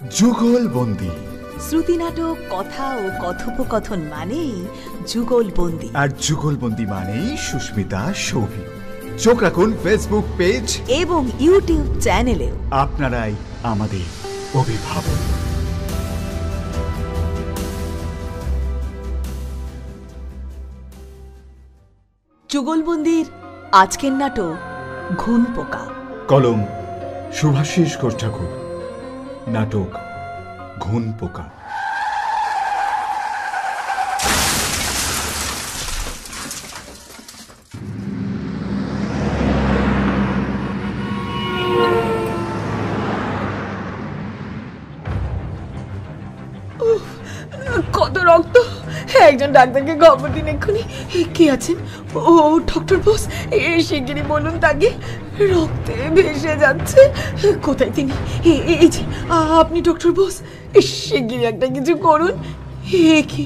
যুগলবন্দি শ্রুতি নাটক, কথা ও কথোপকথন মানেই যুগলবন্দি। আর যুগলবন্দি মানেই সুস্মিতা, সৌভিক। চোখ রাখুন ফেসবুক পেজ এবং ইউটিউব চ্যানেলেও। আপনারাই আমাদের অভিভাবক। যুগলবন্দির আজকের নাটক ঘুণ পোকা। কলম শুভাশিস ঘোষ ঠাকুর। নাটক ঘুণ পোকা। কত রক্ত! একজন ডাক্তারকে খবর দিন এক্ষুনি। কে আছেন? ও ডক্টর বোস, শিগগিরই বলুন তাকে। রক্তে ভেসে যাচ্ছে। কোথায় তিনি? এই যে আপনি ডক্টর বোস, শিগগিরই একটা কিছু করুন। কি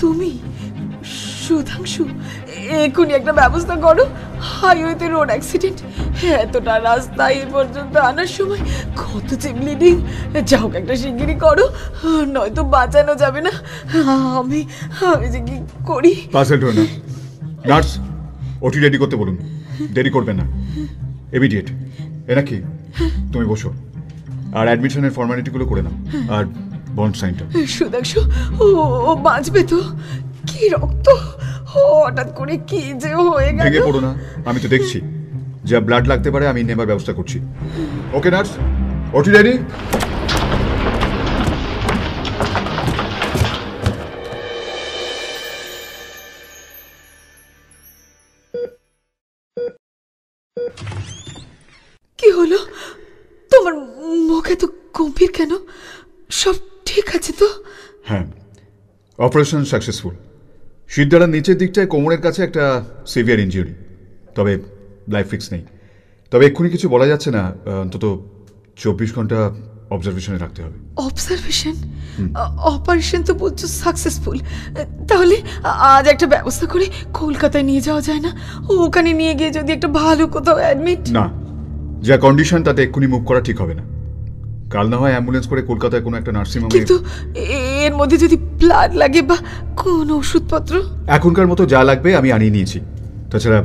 তুমি? সুধাংশু, এক্ষুনি একটা ব্যবস্থা করো। হাইওয়েতে রোড অ্যাক্সিডেন্ট। এতটা রাস্তা এই পর্যন্ত আনার সময় কত ব্লিডিং। যা হোক একটা শিগগিরই করো, নয়তো বাঁচানো যাবে না। আমি যে কি করি। নার্স, ওটি রেডি করতে বলুন, দেরি করবেন না। ইমিডিয়েট। এরা কি? তুমি বসো আর অ্যাডমিশনের ফর্মালিটিগুলো করে নাও, আর বন্ড সাইনটা। সুধাংশু, ও বাঁচবে তো? কি রক্ত! হঠাৎ করে কি যে হয়ে গেল। ভেঙে পড়ো না, আমি তো দেখছি। যা ব্লাড লাগতে পারে আমি নেবার ব্যবস্থা করছি। ওকে নার্স, ওটি রেডি? কি হলো? তোমার মুখে তো গম্ভীর কেন? সব ঠিক আছে তো? হ্যাঁ, অপারেশন সাকসেসফুল। শিরদাঁড়ার নিচের দিকটায় কোমরের কাছে একটা সিভিয়ার ইনজুরি, তবে লাইফ ফিক্স নেই। তবে এক্ষুনি কিছু বলা যাচ্ছে না, অন্তত 24 ঘন্টা অবজারভেশনে রাখতে হবে। অবজারভেশন? অপারেশন তো বলছো সাকসেসফুল, তাহলে আজ একটা ব্যবস্থা করে কলকাতায় নিয়ে যাওয়া যায় না? ওখানে নিয়ে গিয়ে যদি একটা ভালো কোথাও অ্যাডমিট। না, যা কন্ডিশন তাতে এক্ষুনি মুভ করা ঠিক হবে না। কাল না হয় অ্যাম্বুলেন্স করে কলকাতায় কোনো একটা নার্সিংহোমে। কিন্তু এর মধ্যে যদি ব্লাড লাগে বা কোনো ওষুধপত্র? এখনকার মতো যা লাগবে আমি আনিয়ে নিয়েছি। তাছাড়া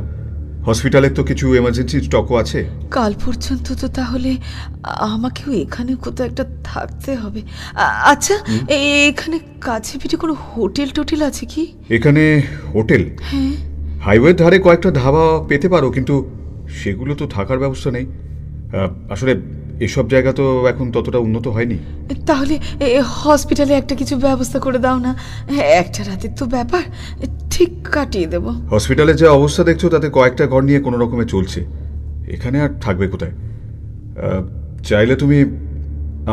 হসপিটালের তো কিছু এমার্জেন্সি স্টকও আছে। কাল পর্যন্ত তো তাহলে আমাকেও এখানে কোথাও একটা থাকতে হবে। আচ্ছা, এখানে কাছে পিঠে কোনো হোটেল টোটেল আছে কি? এখানে হোটেল? হ্যাঁ, হাইওয়ের ধারে কয়েকটা ধাবা পেতে পারো, কিন্তু সেগুলো তো থাকার ব্যবস্থা নেই। আসলে এসব জায়গা তো এখন ততটা উন্নত হয়নি। তাহলে হসপিটালে একটা কিছু ব্যবস্থা করে দাও না। একটা রাতের তো ব্যাপার, ঠিক কাটিয়ে দেব। হসপিটালের যে অবস্থা দেখছো তাতে কয়েকটা ঘর নিয়ে কোনো রকমে চলছে। এখানে আর থাকবে কোথায়? চাইলে তুমি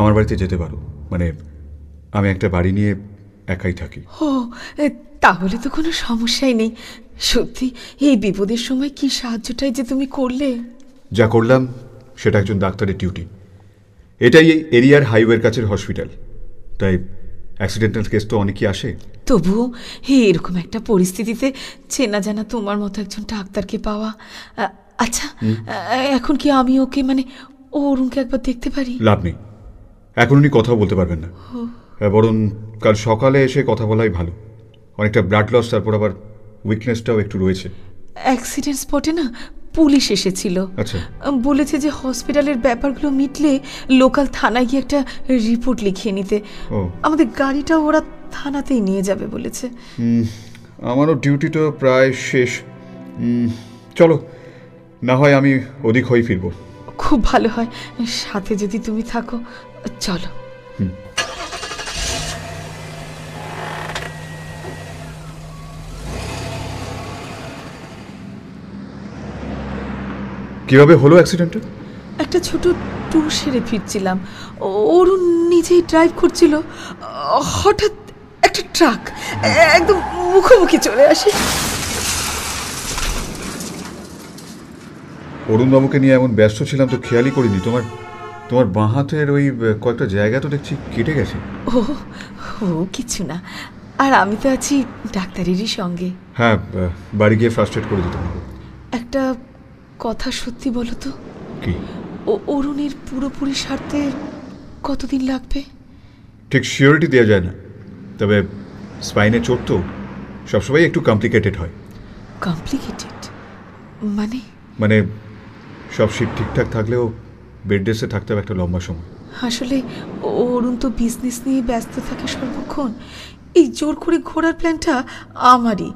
আমার বাড়িতে যেতে পারো। মানে আমি একটা বাড়ি নিয়ে একাই থাকি। ও, তাহলে তো কোনো সমস্যাই নেই। সত্যি এই বিপদের সময় কি সাহায্যটাই যে তুমি করলে। যা করলাম সেটা একজন ডাক্তারের ডিউটি। এটাই এই এরিয়ার হাইওয়ের কাছের হসপিটাল, তাই অ্যাক্সিডেন্টাল কেস তো অনেকই আসে। তবুও এরকম একটা পরিস্থিতিতে চেনা জানা তোমার মতো একজন ডাক্তারকে পাওয়া। আচ্ছা, এখন কি আমি ওকে, মানে অরুণকে একবার দেখতে পারি? লাভ নেই, এখন উনি কথাও বলতে পারবেন না। বরং কাল সকালে এসে কথা বলাই ভালো। অনেকটা ব্লাড লস, তারপর আবার উইকনেসটাও একটু রয়েছে। অ্যাক্সিডেন্ট স্পটে না পুলিশ এসেছিল। আচ্ছা, বলেছে যে হসপিটালের ব্যাপারগুলো মিটলে লোকাল থানায় গিয়ে একটা রিপোর্ট লিখিয়ে নিতে। আমাদের গাড়িটা ওরা থানাতেই নিয়ে যাবে বলেছে। আমারও ডিউটিটা প্রায় শেষ। চলো, না হয় আমি ওদিক হয়ে ফিরবো। খুব ভালো হয়, সাথে যদি তুমি থাকো। চলো। কিভাবে হলো অ্যাক্সিডেন্টটা? একটা ছোট ট্যুর সেরে ফিরছিলাম, অরুণ নিজেই ড্রাইভ করছিল। হঠাৎ একটা ট্রাক একদম মুখোমুখি চলে আসে। অরুণবাবুকে নিয়ে এমন ব্যস্ত ছিলাম তো খেয়ালই করিনি। তোমার বাঁ হাতের ওই কয়েকটা জায়গা তো দেখছি কেটে গেছে। ও কিছু না, আর আমি তো আছি ডাক্তারেরই সঙ্গে। হ্যাঁ, বাড়ি গিয়ে ফার্স্ট এড করে দিতে হবে। একটা কথা সত্যি বলো তো, কি? অরুণের পুরোপুরি স্বার্থে কতদিন লাগবে? ঠিক সিওরিটি দেওয়া যায় না, তবে স্পাইনে চোট তো সবসময় একটু কমপ্লিকেটেড হয়। কমপ্লিকেটেড মানে? মানে সব শীত ঠিকঠাক থাকলেও বেড রেস্টে থাকতে হবে একটা লম্বা সময়। আসলে অরুণ তো বিজনেস নিয়ে ব্যস্ত থাকে সর্বক্ষণ। এই জোর করে ঘোরার প্ল্যানটা আমারই।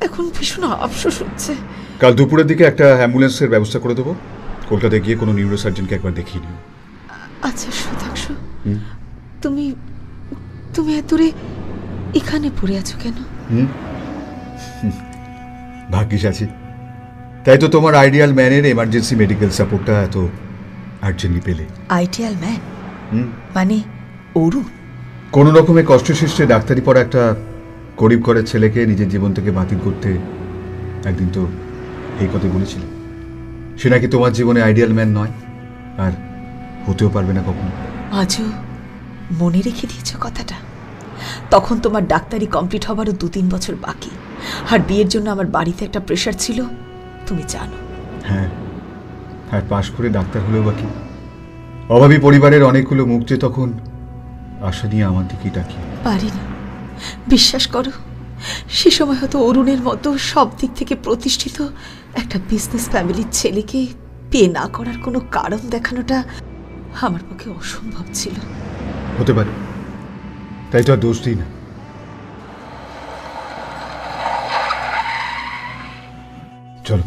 এখন ভীষণ আফসোস হচ্ছে। কাল দুপুরের দিকে একটা অ্যাম্বুলেন্সের ব্যবস্থা করে দেবো। কলকাতায় গিয়ে কোনো নিউরোসার্জনকে একবার দেখিয়ে নিও। আচ্ছা সুধাংশু, তুমি তুমি এত দূরে এখানে পড়ে আছো কেন? ভাগ্যিস আছি, তাই তো তোমার আইডিয়াল ম্যানের এমার্জেন্সি মেডিকেল সাপোর্টটা এত আর্জেন্টলি পেলে। আইডিয়াল ম্যান মানে অরুণ? কোনো রকমে কষ্টসৃষ্টে ডাক্তারি পড়া একটা গরিব ঘরের ছেলেকে নিজের জীবন থেকে বাতিল করতে একদিন তো এই কথা বলেছিল। সে নাকি তোমার জীবনে আইডিয়াল ম্যান নয়, আর হতেও পারবে না কখনো। আজও মনে রেখে দিয়েছ কথাটা? তখন তোমার ডাক্তারি কমপ্লিট হবারও 2-3 বছর বাকি, আর বিয়ের জন্য আমার বাড়িতে একটা প্রেশার ছিল, তুমি জানো। হ্যাঁ, আর পাশ করে ডাক্তার হলেও বাকি। অভাবী পরিবারের অনেকগুলো মুখ যে তখন আশা নিয়ে আমার দিকেই তাকিয়ে। পারিনি, বিশ্বাস করো। সে সময় হয়তো অরুণের মতো সব দিক থেকে প্রতিষ্ঠিত একটা বিজনেস ফ্যামিলির ছেলেকে বিয়ে না করার কোনো কারণ দেখানোটা আমার পক্ষে অসম্ভব ছিল। হতে পারে, তাই তো আর দোষ দিই না। চলো,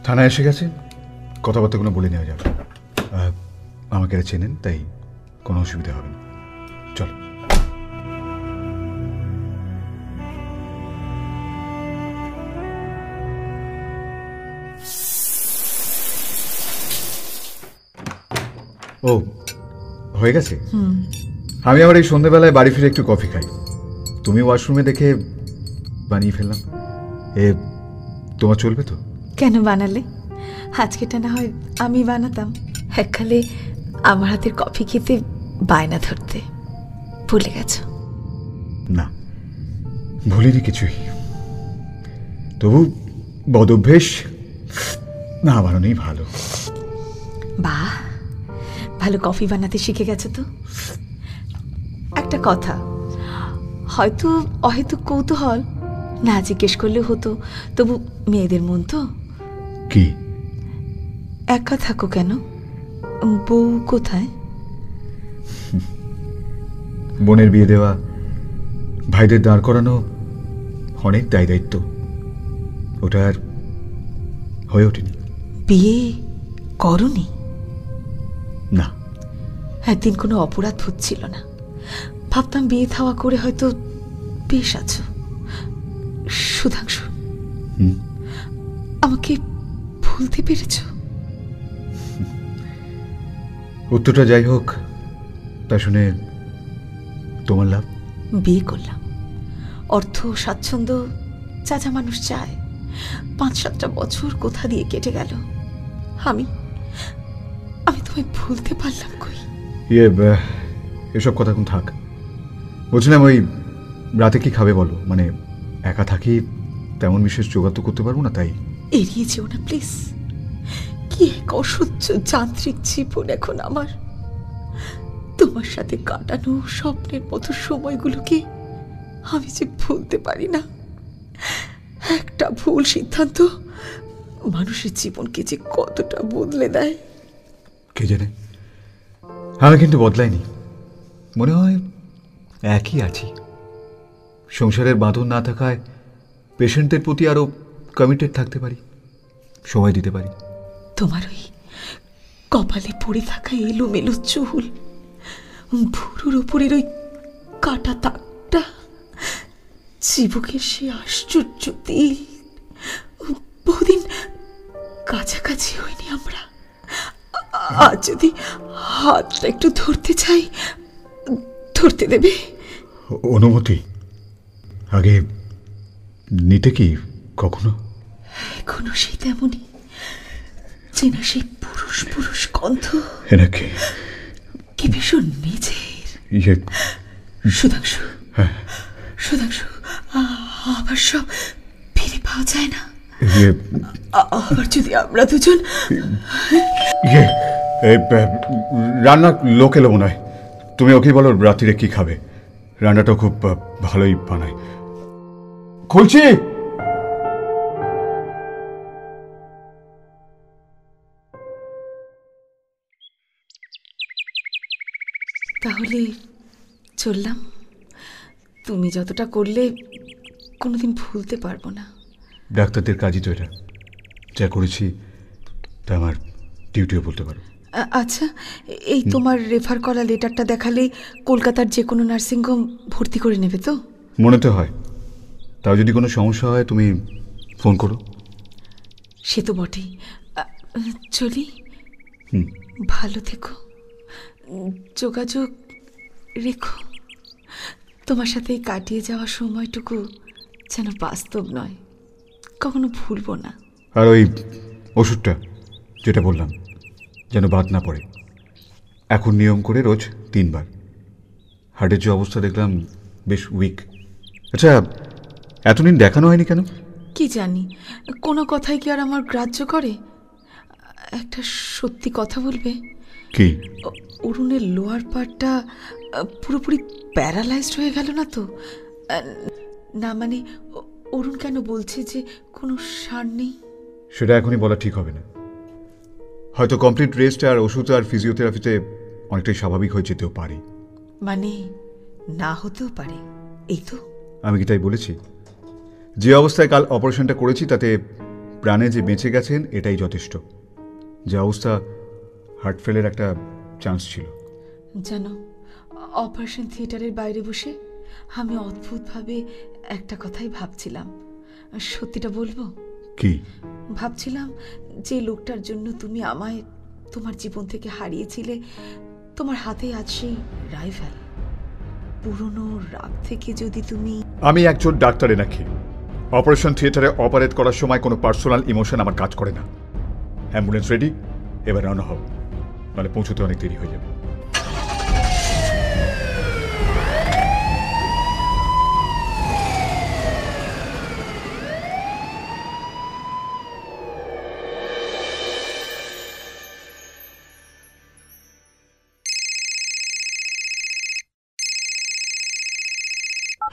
থানায় এসে গেছে, কথাবার্তাগুলো বলে নেওয়া যাবে। আমাকে এরা চেনেন, তাই কোনো অসুবিধা হবে না। চলো। ও হয়ে গেছে। আমি আবার এই সন্ধ্যেবেলায় বাড়ি ফিরে একটু কফি খাই। তুমি ওয়াশরুমে দেখে বানিয়ে ফেললাম। তোমার চলবে তো? কেন বানালে? আজকেটা না হয় আমি বানাতাম। এককালে আমার হাতের কফি খেতে বায়না ধরতে, ভুলে গেছ? না, ভুলিনি কিছুই। তবু বদভ্যেস না বানানোই ভালো। বাহ, ভালো কফি বানাতে শিখে গেছো তো। একটা কথা, হয়তো অহেতুক কৌতূহল, না জিজ্ঞেস করলে হতো, তবু মেয়েদের মন তো। কি? একা থাকো কেন? বউ কোথায়? বোনের বিয়ে দেওয়া, ভাইদের দাঁড় করানো অনেক দায় দায়িত্ব, ওটা আর হয়ে ওঠেনি। বিয়ে করনি? না। একদিন কোনো অপরাধ হচ্ছিল না, ভাবতাম বিয়ে থাওয়া করে হয়তো বেশ আছো। সুধাংশু, আমাকে ভুলতে পেরেছ? উত্তরটা যাই হোক, তা শুনে তোমার লাভ। বিয়ে করলাম, অর্থ স্বাচ্ছন্দ্য যা যা মানুষ চায়। 5-7টা বছর কোথা দিয়ে কেটে গেল, আমি তোমায় ভুলতে পারলাম কই? এসব কথা এখন থাক। বলছিলাম ওই রাতে কি খাবে বলো? মানে একা থাকি, তেমন বিশেষ জোগাড় তো করতে পারবো না, তাই। এড়িয়ে যেও না প্লিজ। কি এক অসহ্য যান্ত্রিক জীবন এখন আমার। তোমার সাথে কাটানো স্বপ্নের মতো সময়গুলোকে আমি যে ভুলতে পারি না। একটা ভুল সিদ্ধান্ত মানুষের জীবনকে যে কতটা বদলে দেয় কে জানে। আমি কিন্তু বদলাইনি, মনে হয় একই আছি। সংসারের বাঁধন না থাকায় পেশেন্টদের প্রতি আরো কমিটেড থাকতে পারি, সময় দিতে পারি। তোমার ওই কপালে পড়ে থাকা এলোমেলো চুল, ভুরুর উপরের ওই কাটা দাগটা, চিবুকের সে আশ্চর্য তিল, বহুদিন কাছাকাছি হয়নি আমরা। আজ যদি হাতটা একটু ধরতে চাই, ধরতে দেবে? অনুমতি আগে নিতে কি কখনো? এখনো সেই তেমনই চেনা সেই পুরুষ পুরুষ গন্ধ। এনাকে কি ভীষণ নিজের। সুধাংশু, সুধাংশু, আবার সব ফিরে পাওয়া যায় না। আবার যদি আমরা দুজন এই রান্নার লোক এলো মনে হয়, তুমি ওকে বলো রাত্রিরে কি খাবে। রান্নাটা খুব ভালোই বানায়। খুলছি। তাহলে চললাম। তুমি যতটা করলে কোনোদিন ভুলতে পারবো না। ডাক্তারদের কাজই তো এটা, যা করেছি তা আমার ডিউটিও বলতে পারো। আচ্ছা, এই তোমার রেফার করা লেটারটা দেখালেই কলকাতার যে কোনো নার্সিংহোম ভর্তি করে নেবে তো? মনে তো হয়। তাও যদি কোনো সমস্যা হয় তুমি ফোন করো। সে তো বটেই। চলি। ভালো থেকো, যোগাযোগ রেখো। তোমার সাথে কাটিয়ে যাওয়া সময়টুকু যেন বাস্তব নয়, কখনো ভুলবো না। আর ওই ওষুধটা যেটা বললাম যেন বাদ না পড়ে। এখন নিয়ম করে রোজ 3 বার। হার্টের যে অবস্থা দেখলাম বেশ উইক। আচ্ছা, এতদিন দেখানো হয়নি কেন? কি জানি, কোনো কথাই কি আর আমার গ্রাহ্য করে? একটা সত্যি কথা বলবে? কি? অরুণের লোয়ার পার্টটা পুরোপুরি প্যারালাইজড হয়ে গেল না তো? না মানে অরুণ কেন বলছে যে কোনো সার নেই? সেটা এখনই বলা ঠিক হবে না। হয়তো কমপ্লিট রেস্ট আর ওষুধ আর ফিজিওথেরাপিতে অনেকটাই স্বাভাবিক হয়ে যেতেও পারে। মানে না হতেও পারে, এই তো। আমি কি তাই বলেছি? যে অবস্থায় কাল অপারেশনটা করেছি তাতে প্রাণে যে বেঁচে গেছেন এটাই যথেষ্ট। যে অবস্থা, হার্ট ফেলের একটা চান্স ছিল। জানো, অপারেশন থিয়েটারের বাইরে বসে আমি অদ্ভুতভাবে একটা কথাই ভাবছিলাম। সত্যিটা বলবো? কি ভাবছিলাম, যে লোকটার জন্য তুমি আমায় তোমার জীবন থেকে হারিয়েছিলে, তোমার হাতে আজ সেই রাইফেল। পুরনো রাগ থেকে যদি তুমি... আমি একজন ডাক্তারে নাকি অপারেশন থিয়েটারে অপারেট করার সময় কোনো পার্সোনাল ইমোশন আমার কাজ করে না। অ্যাম্বুলেন্স রেডি, এবার রওনা হও, নাহলে পৌঁছতে অনেক দেরি হয়ে যাবে।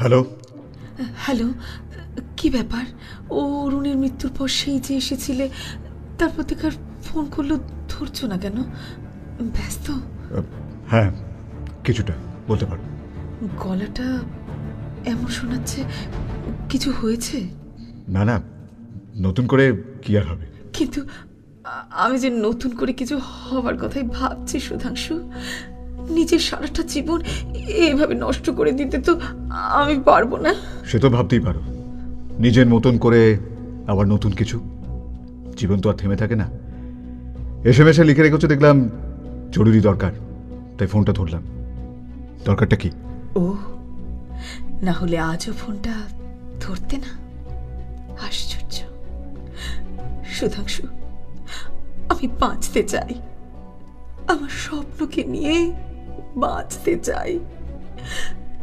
হ্যালো। হ্যালো, কি ব্যাপার? ও অরুণের মৃত্যুর পর সেই যে এসেছিলে, তারপর থেকে আর ফোন করলো ধরছো না কেন? ব্যস্ত? হ্যাঁ, কিছুটা বলতে পারো। গলাটা এমন শোনাচ্ছে, কিছু হয়েছে? না না, নতুন করে কি আর হবে। কিন্তু আমি যে নতুন করে কিছু হবার কথাই ভাবছি সুধাংশু। নিজের সারাটা জীবন এইভাবে নষ্ট করে দিতে তো আমি পারবো না। সে তো ভাবতেই পারো, নিজের মতন করে আবার নতুন কিছু। জীবন তো আর থেমে থাকে না। এসএমএসে লিখে রেখেছো দেখলাম, জরুরি দরকার, তাই ফোনটা ধরলাম। দরকারটা কি? ও, না হলে আজও ফোনটা ধরতে না? আশ্চর্য। সুধাংশু, আমি বাঁচতে চাই, আমার স্বপ্নকে নিয়ে বাঁচতে চাই,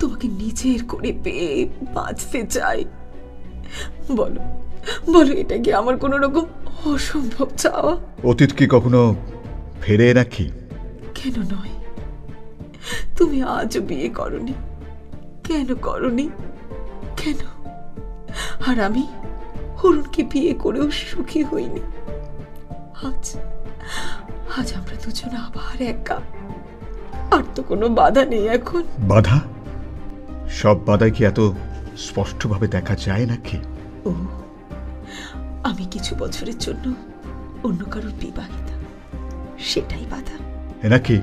তোমাকে নিজের করে পেয়ে বাঁচতে চাই। বলো বলো, এটা কি আমার কোনো রকম অসম্ভব চাওয়া? অতীত কি কখনো ফেরে নাকি? কেন নয়? তুমি আজও বিয়ে করনি, কেন করনি? কেন? আর আমি অরুণকে বিয়ে করেও সুখী হইনি। আজ আজ আমরা দুজন আবার একা, আর তো কোনো বাধা নেই এখন। বাধা? সব বাধাই কি এত স্পষ্টভাবে দেখা যায় নাকি? ও, আমি কিছু বছরের জন্য অন্য কারোর বিবাহিতা, সেটাই বাধা। এ নাকি?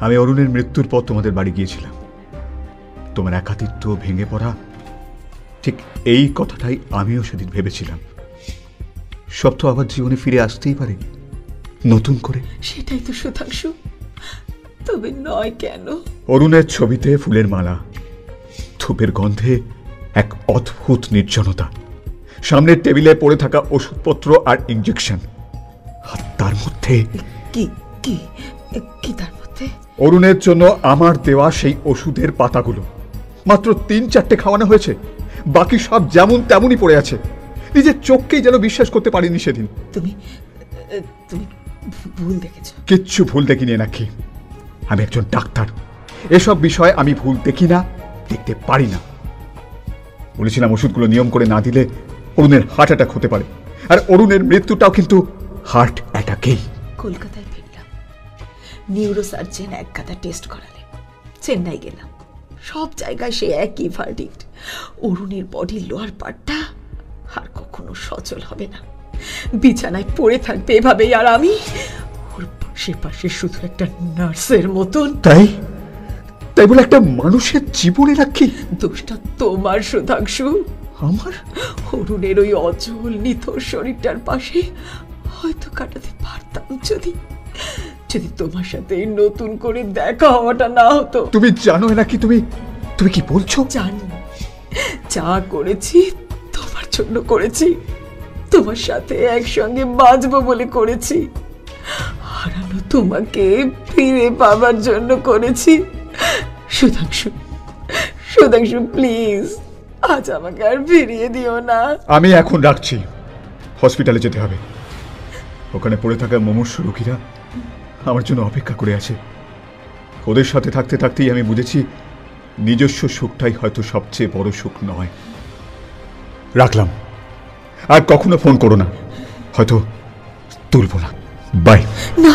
আমি অরুণের মৃত্যুর পর তোমাদের বাড়ি গিয়েছিলাম। তোমার একাকিত্ব, ভেঙে পড়া, ঠিক এই কথাটাই আমিও সেদিন ভেবেছিলাম। সব তো আবার জীবনে ফিরে আসতেই পারে নতুন করে। সেটাই তো সুধাংশু, তবে নয় কেন? অরুণের ছবিতে ফুলের মালা, ধূপের গন্ধে এক অদ্ভুত নির্জনতা, সামনের টেবিলে পড়ে থাকা ওষুধপত্র আর ইঞ্জেকশন, আর তার মধ্যে কি কি কি তার মধ্যে? অরুণের জন্য আমার দেওয়া সেই ওষুধের পাতাগুলো। মাত্র 3-4টে খাওয়ানো হয়েছে, বাকি সব যেমন তেমনই পড়ে আছে। নিজের চোখকেই যেন বিশ্বাস করতে পারিনি সেদিন। তুমি তুমি ভুল দেখেছ? কিচ্ছু ভুল দেখিনি নাকি? আমি একজন ডাক্তার, এসব বিষয় আমি ভুল দেখি না, দেখতে পারি না। বলেছিলাম ওষুধগুলো নিয়ম করে না দিলে অরুণের হার্ট অ্যাটাক হতে পারে, আর অরুণের মৃত্যুটাও কিন্তু হার্ট অ্যাটাকেই। কলকাতায় ফিরলাম, নিউরোসার্জন এক গাদা টেস্ট করালেন। চেন্নাই গেলাম, সব জায়গায় সে একই ভার্ডিক্ট, অরুণের বডির লোয়ার পার্টটা আর কখনো সচল হবে না, বিছানায় পড়ে থাকবে এভাবেই, আর আমি ওর পাশে পাশে শুধু একটা নার্সের মতন। তাই তাই বলে একটা মানুষের জীবনে রাখি? দোষটা তোমার সুধাংশু। আমার? অরুণের ওই অচল নিথর শরীরটার পাশে হয়তো কাটাতে পারতাম যদি যদি তোমার সাথে এই নতুন করে দেখা হওয়াটা না হতো। তুমি জানো নাকি? তুমি তুমি কি বলছো? জানি, যা করেছি তোমার জন্য করেছি, তোমার সাথে একসঙ্গে বাঁচবো বলে করেছি, হারানো তোমাকে ফিরে পাবার জন্য করেছি। সুধাংশু, সুধাংশু প্লিজ, আজ আমাকে আর ফিরিয়ে দিও না। আমি এখন রাখছি, হসপিটালে যেতে হবে। ওখানে পড়ে থাকা মুমূর্ষু রোগীরা আমার জন্য অপেক্ষা করে আছে। ওদের সাথে থাকতে থাকতেই আমি বুঝেছি নিজস্ব সুখটাই হয়তো সবচেয়ে বড় সুখ নয়। রাখলাম, আর কখনো ফোন করো না, হয়তো তুলব না। বাই। না।